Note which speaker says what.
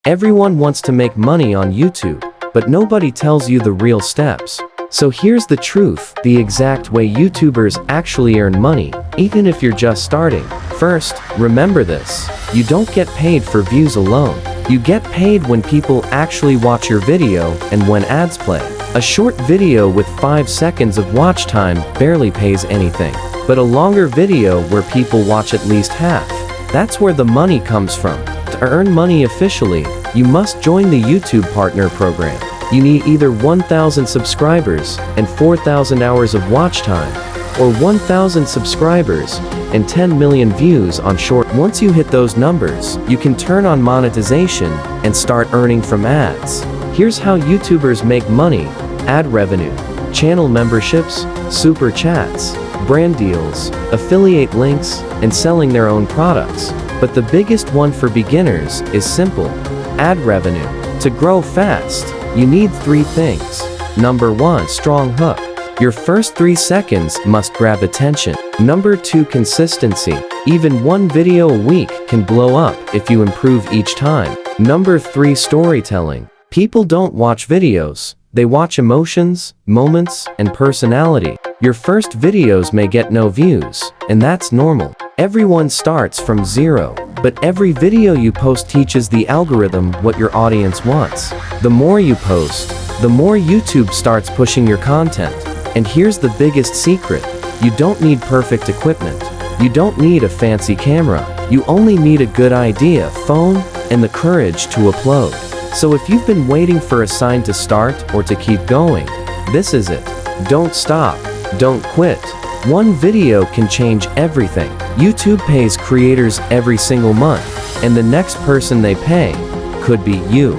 Speaker 1: Everyone wants to make money on YouTube, but nobody tells you the real steps. So here's the truth, the exact way YouTubers actually earn money, even if you're just starting. First, remember this. You don't get paid for views alone. You get paid when people actually watch your video and when ads play. A short video with 5 seconds of watch time barely pays anything. But a longer video where people watch at least half, that's where the money comes from. To earn money officially, you must join the YouTube Partner Program. You need either 1,000 subscribers and 4,000 hours of watch time, or 1,000 subscribers and 10 million views on short. Once you hit those numbers, you can turn on monetization and start earning from ads. Here's how YouTubers make money: ad revenue, channel memberships, super chats, brand deals, affiliate links, and selling their own products. But the biggest one for beginners is simple: ad revenue. To grow fast, you need 3 things. Number 1, strong hook. Your first 3 seconds must grab attention. Number 2, consistency. Even one video a week can blow up if you improve each time. Number 3, storytelling. People don't watch videos, they watch emotions, moments, and personality. Your first videos may get no views, and that's normal. Everyone starts from zero, but every video you post teaches the algorithm what your audience wants. The more you post, the more YouTube starts pushing your content. And here's the biggest secret: you don't need perfect equipment. You don't need a fancy camera. You only need a good idea, phone, and the courage to upload. So if you've been waiting for a sign to start or to keep going, this is it. Don't stop. Don't quit. One video can change everything. YouTube pays creators every single month, and the next person they pay could be you.